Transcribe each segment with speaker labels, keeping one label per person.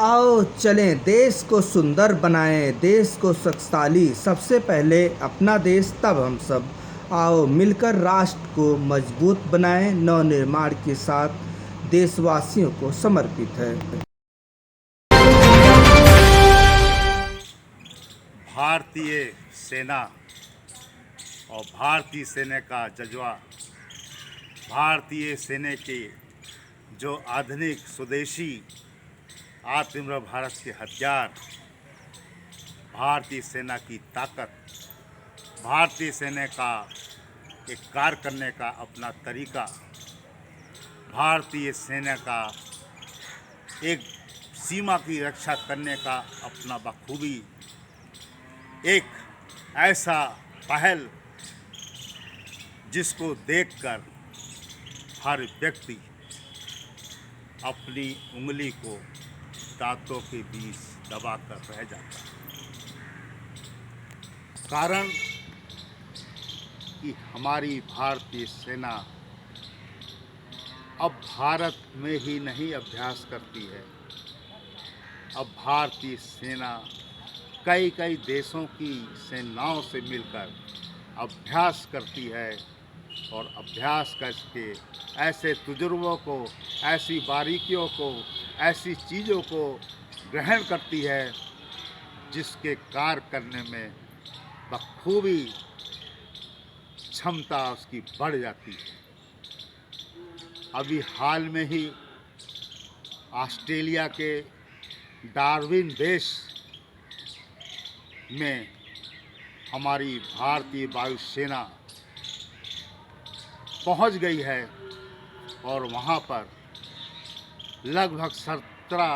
Speaker 1: आओ चलें देश को सुंदर बनाएं, देश को शक्तिशाली, सबसे पहले अपना देश तब हम सब। आओ मिलकर राष्ट्र को मजबूत बनाएं, नवनिर्माण के साथ देशवासियों को समर्पित है।
Speaker 2: भारतीय सेना और भारतीय सेना का जज्बा, भारतीय सेना के जो आधुनिक स्वदेशी आत्मनिर्भर भारत के हथियार, भारतीय सेना की ताकत, भारतीय सेना का एक कार्य करने का अपना तरीका, भारतीय सेना का एक सीमा की रक्षा करने का अपना बखूबी एक ऐसा पहल जिसको देखकर हर व्यक्ति अपनी उंगली को दांतों के बीच दबाकर रह जाता है। कारण कि हमारी भारतीय सेना अब भारत में ही नहीं अभ्यास करती है, अब भारतीय सेना कई कई देशों की सेनाओं से मिलकर अभ्यास करती है और अभ्यास करके ऐसे तजुर्बों को, ऐसी बारीकियों को, ऐसी चीज़ों को ग्रहण करती है जिसके कार्य करने में बखूबी क्षमता उसकी बढ़ जाती है। अभी हाल में ही ऑस्ट्रेलिया के डार्विन देश में हमारी भारतीय वायुसेना पहुंच गई है और वहां पर लगभग 17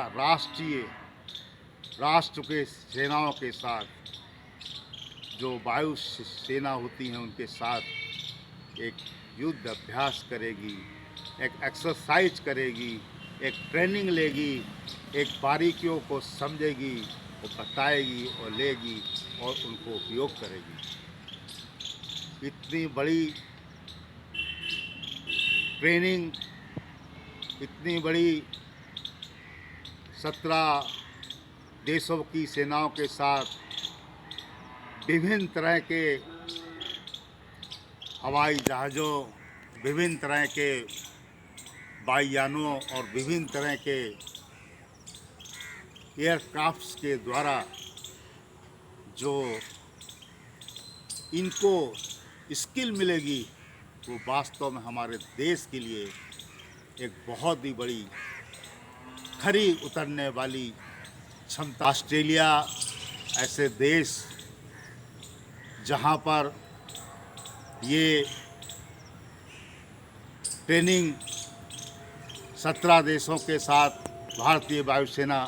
Speaker 2: राष्ट्र के सेनाओं के साथ जो वायु सेना होती हैं उनके साथ एक युद्ध अभ्यास करेगी, एक एक्सरसाइज करेगी, एक ट्रेनिंग लेगी, एक बारीकियों को समझेगी, वो बताएगी और लेगी और उनको उपयोग करेगी। इतनी बड़ी ट्रेनिंग, इतनी बड़ी 17 देशों की सेनाओं के साथ विभिन्न तरह के हवाई जहाज़ों, विभिन्न तरह के वायुयानों और विभिन्न तरह के एयरक्राफ्ट्स के द्वारा जो इनको स्किल मिलेगी वो वास्तव में हमारे देश के लिए एक बहुत ही बड़ी खरी उतरने वाली क्षमता। ऑस्ट्रेलिया ऐसे देश जहां पर ये ट्रेनिंग 17 देशों के साथ भारतीय वायुसेना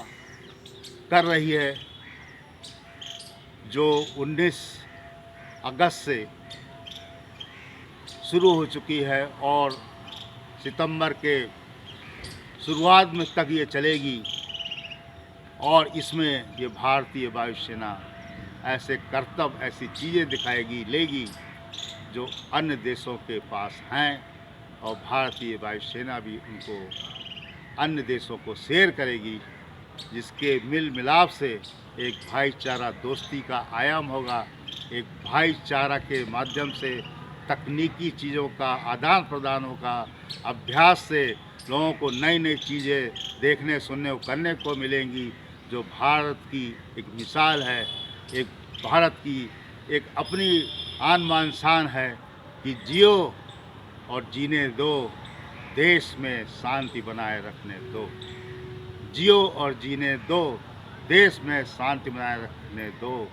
Speaker 2: कर रही है, जो 19 अगस्त से शुरू हो चुकी है और सितंबर के शुरुआत में तक ये चलेगी। और इसमें ये भारतीय वायुसेना ऐसे करतब, ऐसी चीज़ें दिखाएगी, लेगी जो अन्य देशों के पास हैं और भारतीय वायुसेना भी उनको अन्य देशों को शेयर करेगी, जिसके मिल मिलाप से एक भाईचारा दोस्ती का आयाम होगा। एक भाईचारा के माध्यम से तकनीकी चीज़ों का आदान प्रदान होगा। अभ्यास से लोगों को नई नई चीज़ें देखने, सुनने और करने को मिलेंगी, जो भारत की एक मिसाल है, एक भारत की एक अपनी आन बान शान है कि जियो और जीने दो, देश में शांति बनाए रखने दो। जियो और जीने दो, देश में शांति बनाए रखने दो।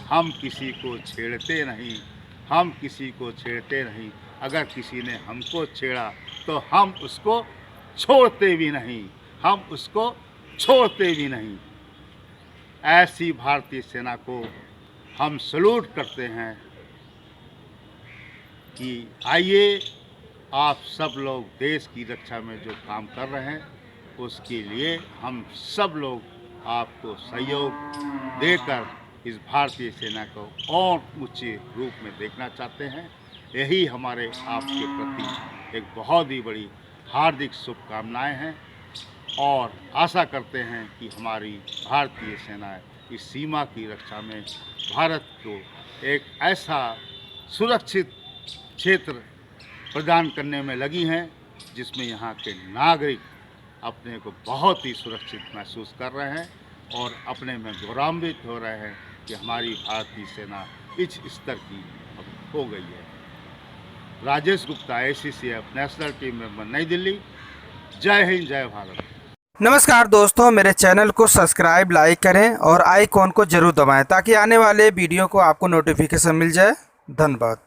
Speaker 2: हम किसी को छेड़ते नहीं, हम किसी को छेड़ते नहीं। अगर किसी ने हमको छेड़ा तो हम उसको छोड़ते भी नहीं, हम उसको छोड़ते भी नहीं। ऐसी भारतीय सेना को हम सैल्यूट करते हैं कि आइए आप सब लोग देश की रक्षा में जो काम कर रहे हैं उसके लिए हम सब लोग आपको सहयोग देकर इस भारतीय सेना को और ऊंचे रूप में देखना चाहते हैं। यही हमारे आपके प्रति एक बहुत ही बड़ी हार्दिक शुभकामनाएं हैं। और आशा करते हैं कि हमारी भारतीय सेना इस सीमा की रक्षा में भारत को एक ऐसा सुरक्षित क्षेत्र प्रदान करने में लगी हैं जिसमें यहाँ के नागरिक अपने को बहुत ही सुरक्षित महसूस कर रहे हैं और अपने में गौरवान्वित हो रहे हैं कि हमारी भारतीय सेना इस स्तर की अब हो गई है। Rajesh Gupta, ACCF national team member, नई दिल्ली। जय हिंद, जय भारत।
Speaker 1: नमस्कार दोस्तों, मेरे चैनल को सब्सक्राइब, लाइक करें और आइकॉन को जरूर दबाएं ताकि आने वाले वीडियो को आपको नोटिफिकेशन मिल जाए। धन्यवाद।